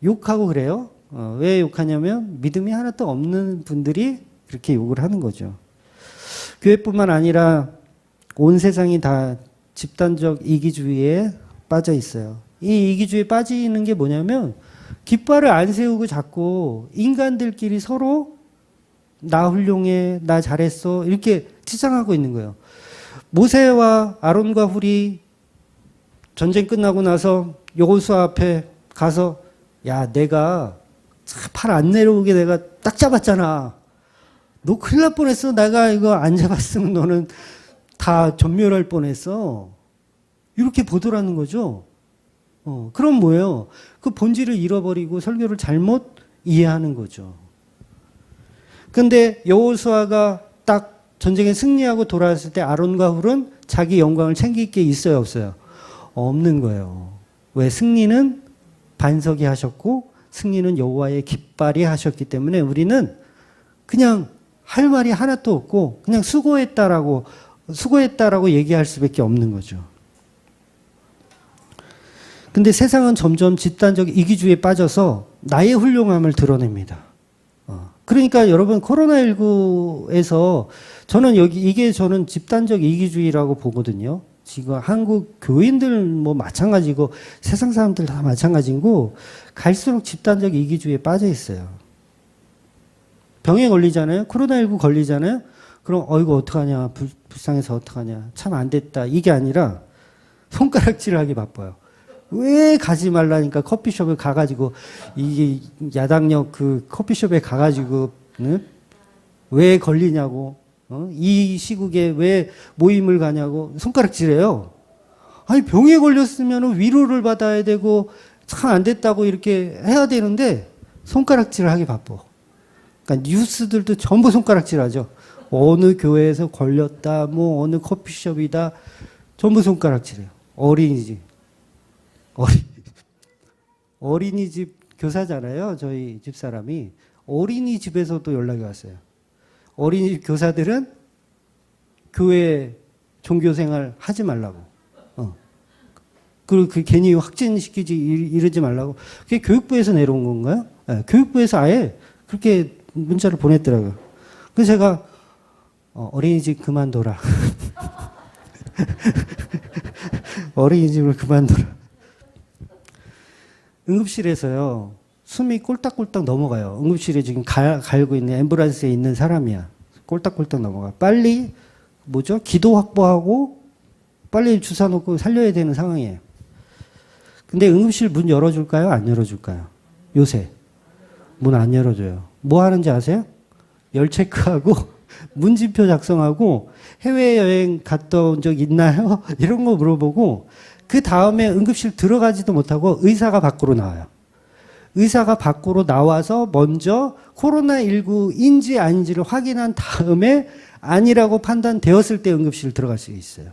욕하고 그래요. 왜 욕하냐면 믿음이 하나도 없는 분들이 그렇게 욕을 하는 거죠. 교회뿐만 아니라 온 세상이 다 집단적 이기주의에 빠져 있어요. 이 이기주의에 빠지는 게 뭐냐면 깃발을 안 세우고 자꾸 인간들끼리 서로 나 훌륭해, 나 잘했어 이렇게 치장하고 있는 거예요. 모세와 아론과 훌이 전쟁 끝나고 나서 여호수아 앞에 가서 야 내가 팔 안 내려오게 내가 딱 잡았잖아. 너 큰일 날 뻔했어. 내가 이거 안 잡았으면 너는 다 전멸할 뻔했어. 이렇게 보더라는 거죠. 그럼 뭐예요? 그 본질을 잃어버리고 설교를 잘못 이해하는 거죠. 근데 여호수아가 딱 전쟁에 승리하고 돌아왔을 때 아론과 훌은 자기 영광을 챙길 게 있어요, 없어요? 없는 거예요. 왜? 승리는 반석이 하셨고 승리는 여호와의 깃발이 하셨기 때문에 우리는 그냥 할 말이 하나도 없고 그냥 수고했다라고 얘기할 수밖에 없는 거죠. 근데 세상은 점점 집단적 이기주의에 빠져서 나의 훌륭함을 드러냅니다. 그러니까 여러분 코로나19에서 저는 이게 저는 집단적 이기주의라고 보거든요. 지금 한국 교인들 뭐 마찬가지고 세상 사람들 다 마찬가지고 갈수록 집단적 이기주의에 빠져 있어요. 병에 걸리잖아요. 코로나19 걸리잖아요. 그럼 이거 어떡하냐. 불쌍해서 어떡하냐. 참 안 됐다. 이게 아니라 손가락질을 하기 바빠요. 왜 가지 말라니까 커피숍에 가가지고 이게 야당역 그 커피숍에 가가지고 왜 걸리냐고 이 시국에 왜 모임을 가냐고 손가락질해요. 아니 병에 걸렸으면 위로를 받아야 되고 참 안 됐다고 이렇게 해야 되는데 손가락질을 하기 바빠. 그러니까 뉴스들도 전부 손가락질하죠. 어느 교회에서 걸렸다, 뭐 어느 커피숍이다, 전부 손가락질해요. 어린이집 교사잖아요. 저희 집사람이 어린이집에서도 연락이 왔어요. 어린이집 교사들은 교회 종교생활 하지 말라고. 그리고 괜히 확진시키지 이러지 말라고. 그게 교육부에서 내려온 건가요? 네, 교육부에서 아예 그렇게 문자를 보냈더라고요. 그래서 제가 어린이집 그만둬라. 어린이집을 그만둬라. 응급실에서요. 숨이 꼴딱꼴딱 넘어가요. 응급실에 지금 갈고 있는 앰뷸런스에 있는 사람이야. 꼴딱꼴딱 넘어가. 빨리 기도 확보하고 빨리 주사 놓고 살려야 되는 상황이에요. 근데 응급실 문 열어줄까요? 안 열어줄까요? 요새 문 안 열어줘요. 뭐 하는지 아세요? 열 체크하고 문진표 작성하고 해외여행 갔다 온 적 있나요? 이런 거 물어보고 그 다음에 응급실 들어가지도 못하고 의사가 밖으로 나와요. 의사가 밖으로 나와서 먼저 코로나19인지 아닌지를 확인한 다음에 아니라고 판단되었을 때 응급실 들어갈 수 있어요.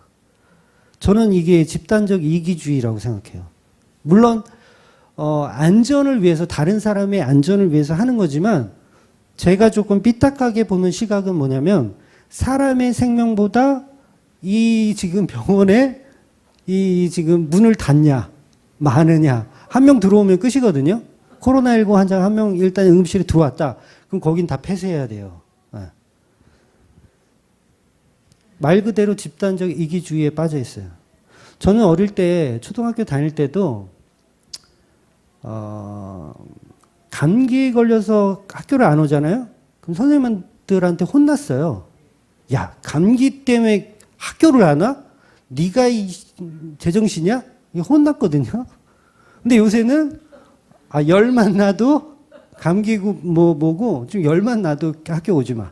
저는 이게 집단적 이기주의라고 생각해요. 물론 안전을 위해서 다른 사람의 안전을 위해서 하는 거지만 제가 조금 삐딱하게 보는 시각은 뭐냐면 사람의 생명보다 이 지금 병원에 이 지금 문을 닫냐 많으냐 한 명 들어오면 끝이거든요. 코로나19 환자가 한 명 일단 응급실에 들어왔다. 그럼 거긴 다 폐쇄해야 돼요. 네. 말 그대로 집단적 이기주의에 빠져 있어요. 저는 어릴 때 초등학교 다닐 때도 감기에 걸려서 학교를 안 오잖아요. 그럼 선생님들한테 혼났어요. 야, 감기 때문에 학교를 안 와? 네가 이 제정신이야? 혼났거든요. 근데 요새는 열만 나도 감기고 뭐고 좀 열만 나도 학교 오지 마.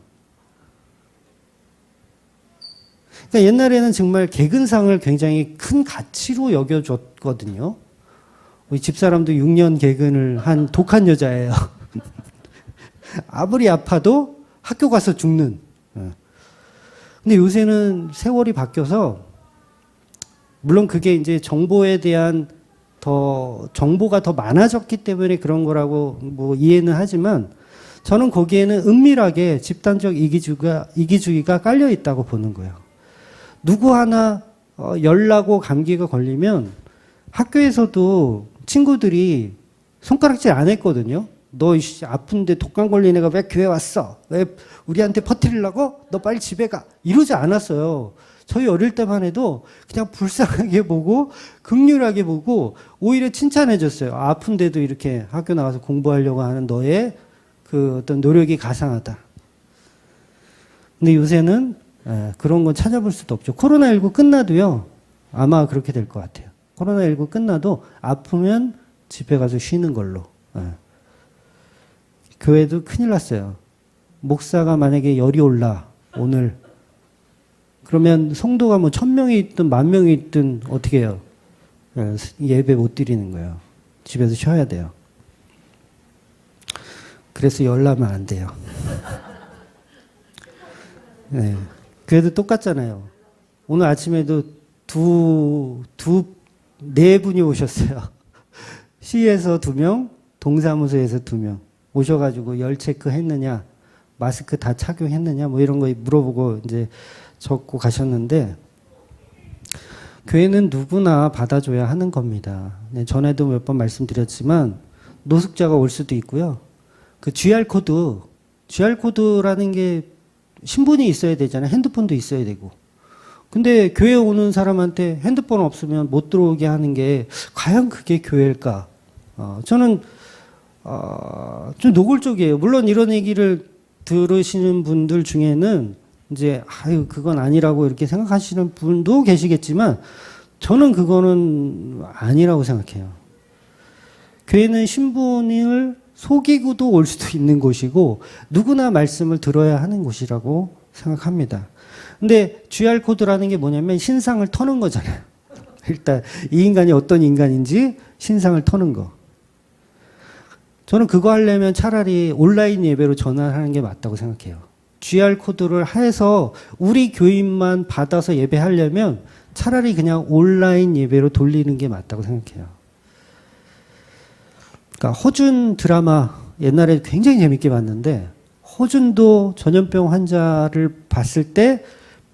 그러니까 옛날에는 정말 개근상을 굉장히 큰 가치로 여겨줬거든요. 우리 집사람도 6년 개근을 한 독한 여자예요. 아무리 아파도 학교 가서 죽는. 근데 요새는 세월이 바뀌어서 물론 그게 이제 정보에 대한 정보가 더 많아졌기 때문에 그런 거라고 뭐 이해는 하지만 저는 거기에는 은밀하게 집단적 이기주의가 깔려 있다고 보는 거예요. 누구 하나 열나고 감기가 걸리면 학교에서도 친구들이 손가락질 안 했거든요. 너 아픈데 독감 걸린 애가 왜 교회 왔어? 왜 우리한테 퍼뜨리려고? 너 빨리 집에 가. 이러지 않았어요. 저희 어릴 때만 해도 그냥 불쌍하게 보고 긍휼하게 보고 오히려 칭찬해 줬어요. 아픈데도 이렇게 학교 나가서 공부하려고 하는 너의 그 어떤 노력이 가상하다. 근데 요새는 그런 건 찾아볼 수도 없죠. 코로나19 끝나도요. 아마 그렇게 될 것 같아요. 코로나19 끝나도 아프면 집에 가서 쉬는 걸로. 교회도 큰일 났어요. 목사가 만약에 열이 올라 오늘 그러면 성도가 뭐 1000명이 있든 10,000명이 있든 어떻게 해요? 예배 못 드리는 거예요. 집에서 쉬어야 돼요. 그래서 열 나면 안 돼요. 네. 그래도 똑같잖아요. 오늘 아침에도 네 분이 오셨어요. 시에서 2명, 동사무소에서 2명 오셔가지고 열 체크 했느냐, 마스크 다 착용했느냐, 뭐 이런 거 물어보고 이제 적고 가셨는데, 교회는 누구나 받아줘야 하는 겁니다. 네, 전에도 몇 번 말씀드렸지만, 노숙자가 올 수도 있고요. 그 GR코드라는 게 신분이 있어야 되잖아요. 핸드폰도 있어야 되고. 근데 교회 오는 사람한테 핸드폰 없으면 못 들어오게 하는 게 과연 그게 교회일까? 저는 좀 노골적이에요. 물론 이런 얘기를 들으시는 분들 중에는 이제 그건 아니라고 이렇게 생각하시는 분도 계시겠지만 저는 그거는 아니라고 생각해요. 교회는 신분을 속이고도 올 수도 있는 곳이고 누구나 말씀을 들어야 하는 곳이라고 생각합니다. 근데 GR코드라는 게 뭐냐면 신상을 터는 거잖아요. 일단 이 인간이 어떤 인간인지 신상을 터는 거. 저는 그거 하려면 차라리 온라인 예배로 전환하는 게 맞다고 생각해요. GR코드를 해서 우리 교인만 받아서 예배하려면 차라리 그냥 온라인 예배로 돌리는 게 맞다고 생각해요. 그러니까 허준 드라마 옛날에 굉장히 재밌게 봤는데 허준도 전염병 환자를 봤을 때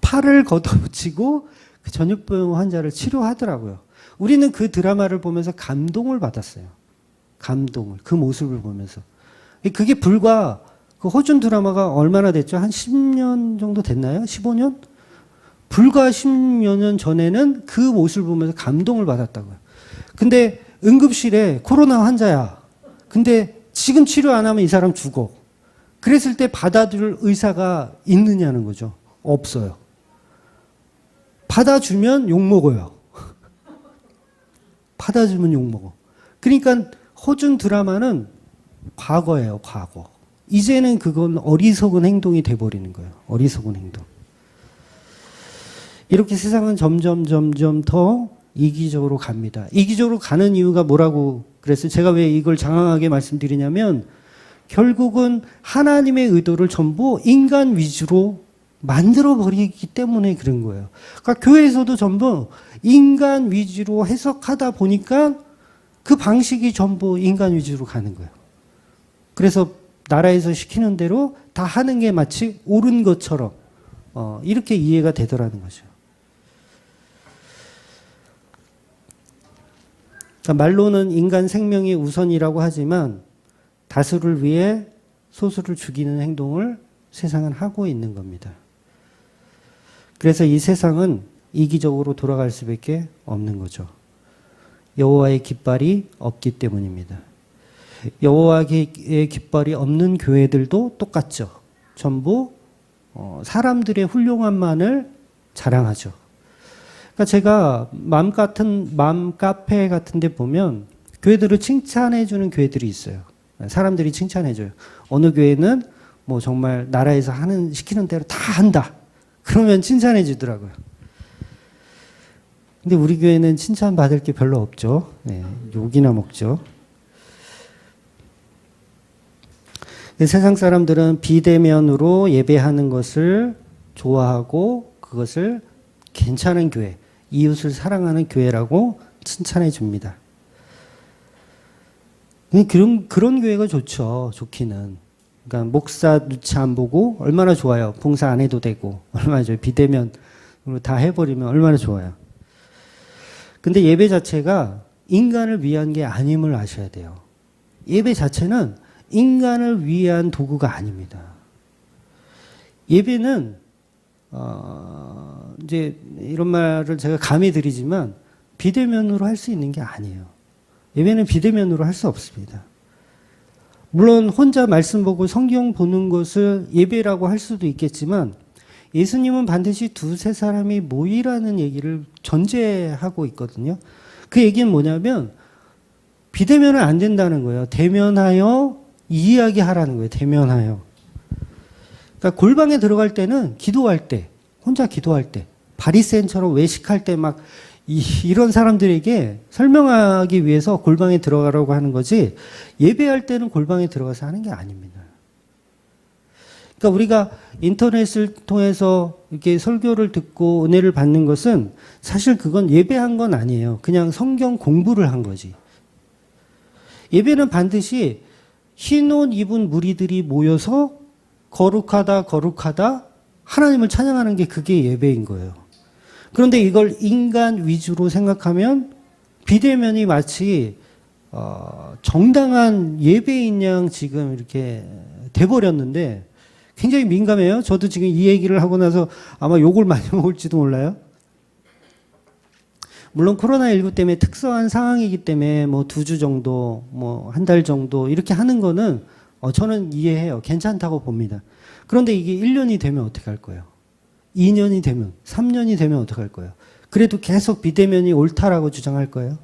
팔을 걷어붙이고 그 전염병 환자를 치료하더라고요. 우리는 그 드라마를 보면서 감동을 받았어요. 감동을. 그 모습을 보면서. 그게 불과 그 허준 드라마가 얼마나 됐죠? 한 10년 정도 됐나요? 15년? 불과 10여 년 전에는 그 모습을 보면서 감동을 받았다고요. 근데 응급실에 코로나 환자야. 근데 지금 치료 안 하면 이 사람 죽어. 그랬을 때 받아줄 의사가 있느냐는 거죠. 없어요. 받아주면 욕먹어요. 받아주면 욕먹어. 그러니까 허준 드라마는 과거예요, 과거. 이제는 그건 어리석은 행동이 돼버리는 거예요. 어리석은 행동. 이렇게 세상은 점점 더 이기적으로 갑니다. 이기적으로 가는 이유가 뭐라고 그랬어요? 제가 왜 이걸 장황하게 말씀드리냐면 결국은 하나님의 의도를 전부 인간 위주로 만들어버리기 때문에 그런 거예요. 그러니까 교회에서도 전부 인간 위주로 해석하다 보니까 그 방식이 전부 인간 위주로 가는 거예요. 그래서 나라에서 시키는 대로 다 하는 게 마치 옳은 것처럼 이렇게 이해가 되더라는 거죠. 그러니까 말로는 인간 생명이 우선이라고 하지만 다수를 위해 소수를 죽이는 행동을 세상은 하고 있는 겁니다. 그래서 이 세상은 이기적으로 돌아갈 수밖에 없는 거죠. 여호와의 깃발이 없기 때문입니다. 여호와의 깃발이 없는 교회들도 똑같죠. 전부 사람들의 훌륭함만을 자랑하죠. 그러니까 제가 맘 카페 같은 데 보면 교회들을 칭찬해 주는 교회들이 있어요. 사람들이 칭찬해 줘요. 어느 교회는 뭐 정말 나라에서 시키는 대로 다 한다. 그러면 칭찬해 주더라고요. 근데 우리 교회는 칭찬 받을 게 별로 없죠. 네, 욕이나 먹죠. 세상 사람들은 비대면으로 예배하는 것을 좋아하고 그것을 괜찮은 교회, 이웃을 사랑하는 교회라고 칭찬해 줍니다. 그런 교회가 좋죠. 좋기는. 그러니까 목사 눈치 안 보고 얼마나 좋아요. 봉사 안 해도 되고 얼마나 좋아요. 비대면으로 다 해버리면 얼마나 좋아요. 근데 예배 자체가 인간을 위한 게 아님을 아셔야 돼요. 예배 자체는 인간을 위한 도구가 아닙니다. 예배는 이제 이런 말을 제가 감히 드리지만 비대면으로 할 수 있는 게 아니에요. 예배는 비대면으로 할 수 없습니다. 물론 혼자 말씀 보고 성경 보는 것을 예배라고 할 수도 있겠지만 예수님은 반드시 두세 사람이 모이라는 얘기를 전제하고 있거든요. 그 얘기는 뭐냐면 비대면은 안 된다는 거예요. 대면하여 이야기하라는 거예요. 대면하여. 그러니까 골방에 들어갈 때는 기도할 때, 혼자 기도할 때, 바리새인처럼 외식할 때 막 이런 사람들에게 설명하기 위해서 골방에 들어가라고 하는 거지 예배할 때는 골방에 들어가서 하는 게 아닙니다. 그러니까 우리가 인터넷을 통해서 이렇게 설교를 듣고 은혜를 받는 것은 사실 그건 예배한 건 아니에요. 그냥 성경 공부를 한 거지. 예배는 반드시 흰 옷 입은 무리들이 모여서 거룩하다 거룩하다 하나님을 찬양하는 게 그게 예배인 거예요. 그런데 이걸 인간 위주로 생각하면 비대면이 마치 정당한 예배인 양 지금 이렇게 돼버렸는데 굉장히 민감해요. 저도 지금 이 얘기를 하고 나서 아마 욕을 많이 먹을지도 몰라요. 물론 코로나19 때문에 특수한 상황이기 때문에 뭐 2주 정도, 뭐 한 달 정도 이렇게 하는 거는 저는 이해해요. 괜찮다고 봅니다. 그런데 이게 1년이 되면 어떻게 할 거예요? 2년이 되면, 3년이 되면 어떻게 할 거예요? 그래도 계속 비대면이 옳다라고 주장할 거예요?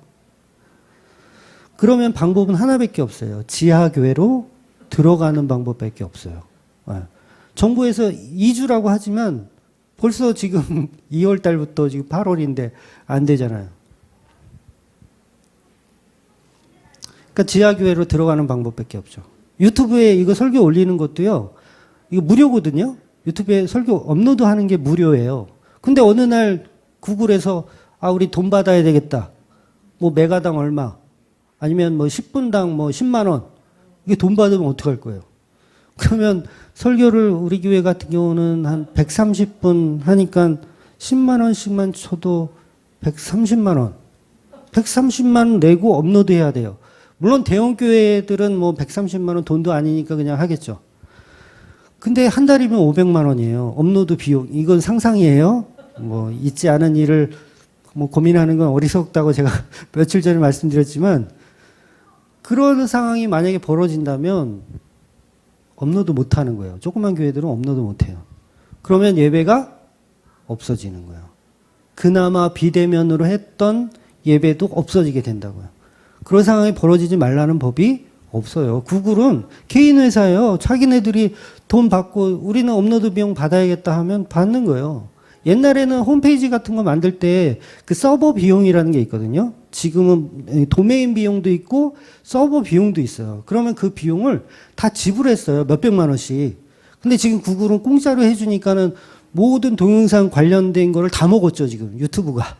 그러면 방법은 하나밖에 없어요. 지하교회로 들어가는 방법밖에 없어요. 정부에서 2주라고 하지만 벌써 지금 2월 달부터 지금 8월인데 안 되잖아요. 그러니까 지하교회로 들어가는 방법밖에 없죠. 유튜브에 이거 설교 올리는 것도요. 이거 무료거든요. 유튜브에 설교 업로드 하는 게 무료예요. 근데 어느 날 구글에서 우리 돈 받아야 되겠다. 뭐 메가당 얼마. 아니면 뭐 10분당 뭐 10만 원. 이게 돈 받으면 어떡할 거예요? 그러면 설교를 우리 교회 같은 경우는 한 130분 하니까 10만 원씩만 쳐도 130만 원. 130만 원 내고 업로드 해야 돼요. 물론 대형 교회들은 뭐 130만 원 돈도 아니니까 그냥 하겠죠. 근데 한 달이면 500만 원이에요. 업로드 비용. 이건 상상이에요. 뭐 있지 않은 일을 뭐 고민하는 건 어리석다고 제가 며칠 전에 말씀드렸지만 그런 상황이 만약에 벌어진다면 업로드 못 하는 거예요. 조그만 교회들은 업로드 못 해요. 그러면 예배가 없어지는 거예요. 그나마 비대면으로 했던 예배도 없어지게 된다고요. 그런 상황이 벌어지지 말라는 법이 없어요. 구글은 개인 회사예요. 자기네들이 돈 받고 우리는 업로드 비용 받아야겠다 하면 받는 거예요. 옛날에는 홈페이지 같은 거 만들 때 그 서버 비용이라는 게 있거든요. 지금은 도메인 비용도 있고 서버 비용도 있어요. 그러면 그 비용을 다 지불했어요. 몇백만 원씩. 근데 지금 구글은 공짜로 해주니까는 모든 동영상 관련된 거를 다 먹었죠. 지금 유튜브가.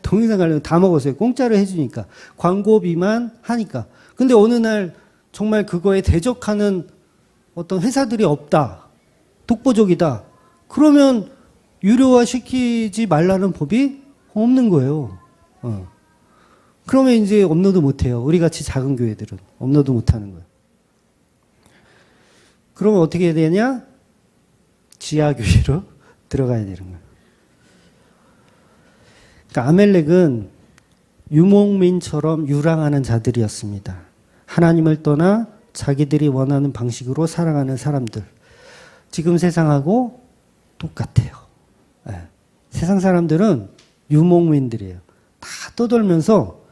동영상 관련 다 먹었어요. 공짜로 해주니까. 광고비만 하니까. 근데 어느 날 정말 그거에 대적하는 어떤 회사들이 없다. 독보적이다. 그러면 유료화 시키지 말라는 법이 없는 거예요. 그러면 이제 업로드 못 해요. 우리 같이 작은 교회들은 업로드 못 하는 거예요. 그러면 어떻게 해야 되냐? 지하교회로 들어가야 되는 거예요. 그러니까 아멜렉은 유목민처럼 유랑하는 자들이었습니다. 하나님을 떠나 자기들이 원하는 방식으로 살아가는 사람들. 지금 세상하고 똑같아요. 네. 세상 사람들은 유목민들이에요. 다 떠돌면서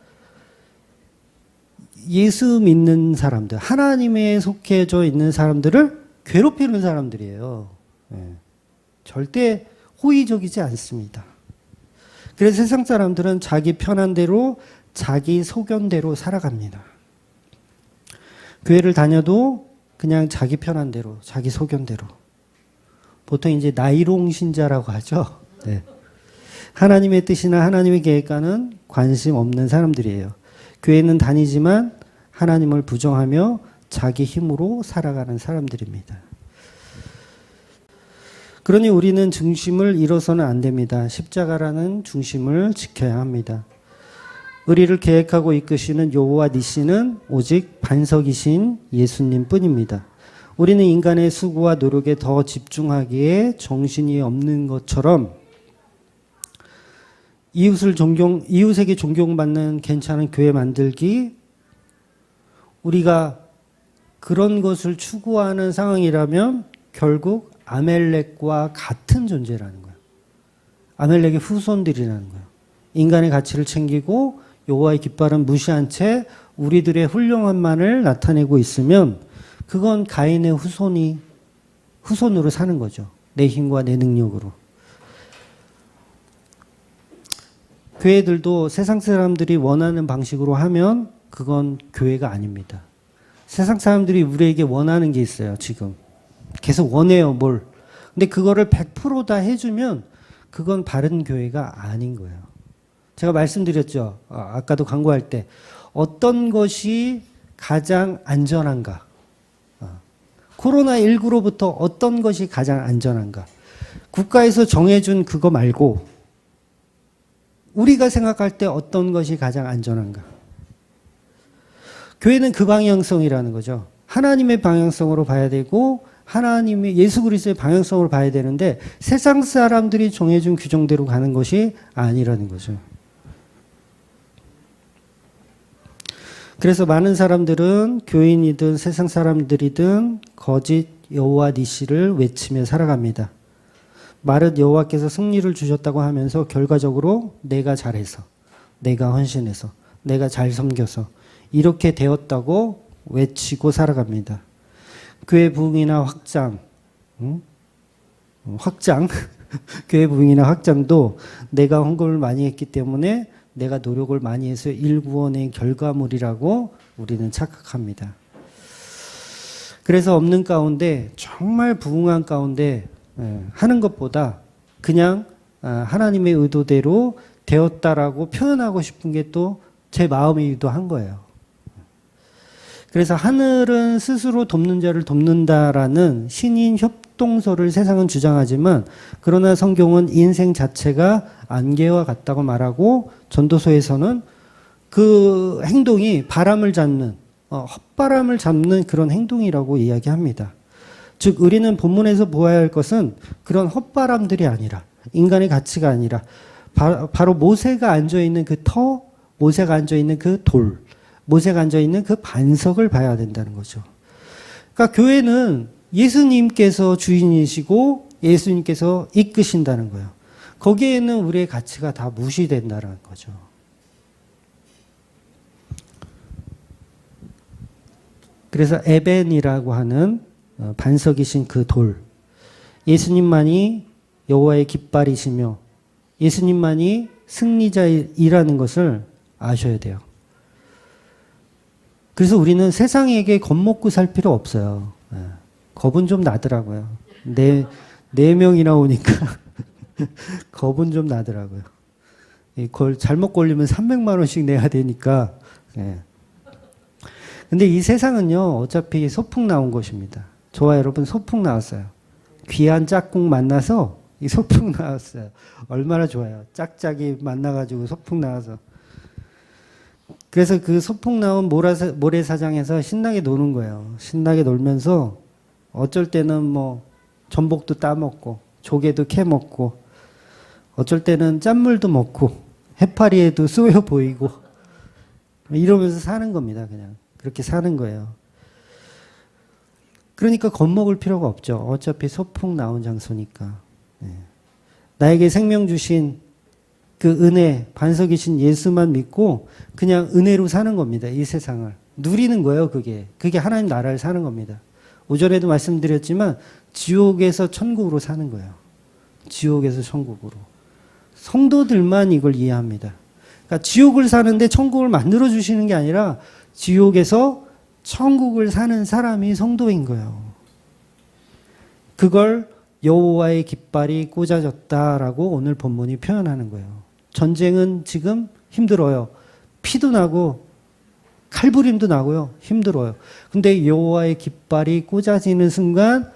예수 믿는 사람들, 하나님에 속해져 있는 사람들을 괴롭히는 사람들이에요. 네. 절대 호의적이지 않습니다. 그래서 세상 사람들은 자기 편한 대로, 자기 소견대로 살아갑니다. 교회를 다녀도 그냥 자기 편한 대로, 자기 소견대로. 보통 이제 나이롱 신자라고 하죠. 네. 하나님의 뜻이나 하나님의 계획과는 관심 없는 사람들이에요. 교회는 다니지만 하나님을 부정하며 자기 힘으로 살아가는 사람들입니다. 그러니 우리는 중심을 잃어서는 안 됩니다. 십자가라는 중심을 지켜야 합니다. 우리를 계획하고 이끄시는 여호와 니시는 오직 반석이신 예수님 뿐입니다. 우리는 인간의 수고와 노력에 더 집중하기에 정신이 없는 것처럼 이웃에게 존경받는 괜찮은 교회 만들기, 우리가 그런 것을 추구하는 상황이라면 결국 아멜렉과 같은 존재라는 거예요. 아멜렉의 후손들이라는 거예요. 인간의 가치를 챙기고 여호와의 깃발은 무시한 채 우리들의 훌륭함만을 나타내고 있으면 그건 가인의 후손으로 사는 거죠. 내 힘과 내 능력으로. 교회들도 세상 사람들이 원하는 방식으로 하면 그건 교회가 아닙니다. 세상 사람들이 우리에게 원하는 게 있어요, 지금. 계속 원해요, 뭘. 근데 그거를 100% 다 해주면 그건 바른 교회가 아닌 거예요. 제가 말씀드렸죠. 아까도 광고할 때. 어떤 것이 가장 안전한가? 코로나19로부터 어떤 것이 가장 안전한가? 국가에서 정해준 그거 말고 우리가 생각할 때 어떤 것이 가장 안전한가? 교회는 그 방향성이라는 거죠. 하나님의 방향성으로 봐야 되고 하나님의 예수 그리스도의 방향성으로 봐야 되는데 세상 사람들이 정해준 규정대로 가는 것이 아니라는 거죠. 그래서 많은 사람들은 교인이든 세상 사람들이든 거짓 여호와 니시를 외치며 살아갑니다. 말은 여호와께서 승리를 주셨다고 하면서 결과적으로 내가 잘해서, 내가 헌신해서, 내가 잘 섬겨서 이렇게 되었다고 외치고 살아갑니다. 교회 부흥이나 확장, 교회 부흥이나 확장도 내가 헌금을 많이 했기 때문에 내가 노력을 많이 해서 일구원의 결과물이라고 우리는 착각합니다. 그래서 없는 가운데 정말 부흥한 가운데 하는 것보다 그냥 하나님의 의도대로 되었다라고 표현하고 싶은 게 또 제 마음이기도 한 거예요. 그래서 하늘은 스스로 돕는 자를 돕는다라는 신인 협동서를 세상은 주장하지만 그러나 성경은 인생 자체가 안개와 같다고 말하고 전도서에서는 그 행동이 바람을 잡는 헛바람을 잡는 그런 행동이라고 이야기합니다. 즉 우리는 본문에서 보아야 할 것은 그런 헛바람들이 아니라 인간의 가치가 아니라 바로 모세가 앉아있는 그 터, 모세가 앉아있는 그 돌, 모세가 앉아있는 그 반석을 봐야 된다는 거죠. 그러니까 교회는 예수님께서 주인이시고 예수님께서 이끄신다는 거예요. 거기에는 우리의 가치가 다 무시된다는 거죠. 그래서 에벤이라고 하는 반석이신 그 돌, 예수님만이 여호와의 깃발이시며 예수님만이 승리자이라는 것을 아셔야 돼요. 그래서 우리는 세상에게 겁먹고 살 필요 없어요. 겁은 좀 나더라고요. 네 명이나 오니까 겁은 좀 나더라고요. 그걸 잘못 걸리면 300만 원씩 내야 되니까. 근데 이 세상은요, 어차피 소풍 나온 것입니다. 저와 여러분 소풍 나왔어요. 귀한 짝꿍 만나서 이 소풍 나왔어요. 얼마나 좋아요. 짝짝이 만나가지고 소풍 나와서. 그래서 그 소풍 나온 모래사장에서 신나게 노는 거예요. 신나게 놀면서 어쩔 때는 뭐 전복도 따먹고 조개도 캐먹고 어쩔 때는 짠물도 먹고 해파리에도 쏘여 보이고 이러면서 사는 겁니다. 그냥 그렇게 사는 거예요. 그러니까 겁먹을 필요가 없죠. 어차피 소풍 나온 장소니까. 네. 나에게 생명 주신 그 은혜, 반석이신 예수만 믿고 그냥 은혜로 사는 겁니다. 이 세상을. 누리는 거예요, 그게. 그게 하나님 나라를 사는 겁니다. 오전에도 말씀드렸지만 지옥에서 천국으로 사는 거예요. 지옥에서 천국으로. 성도들만 이걸 이해합니다. 그러니까 지옥을 사는데 천국을 만들어 주시는 게 아니라 지옥에서 천국을 사는 사람이 성도인 거예요. 그걸 여호와의 깃발이 꽂아졌다라고 오늘 본문이 표현하는 거예요. 전쟁은 지금 힘들어요. 피도 나고 칼부림도 나고요. 힘들어요. 근데 여호와의 깃발이 꽂아지는 순간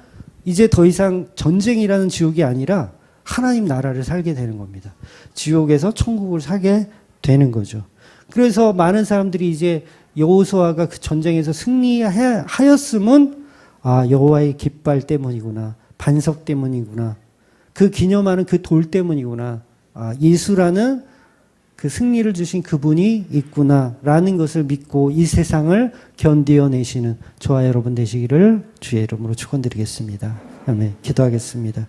이제 더 이상 전쟁이라는 지옥이 아니라 하나님 나라를 살게 되는 겁니다. 지옥에서 천국을 살게 되는 거죠. 그래서 많은 사람들이 이제 여호수아가 그 전쟁에서 승리하였음은 여호와의 깃발 때문이구나. 반석 때문이구나. 그 기념하는 그 돌 때문이구나. 예수라는 그 승리를 주신 그분이 있구나라는 것을 믿고 이 세상을 견디어내시는 저와 여러분 되시기를 주의 이름으로 축원드리겠습니다. 아멘. 기도하겠습니다.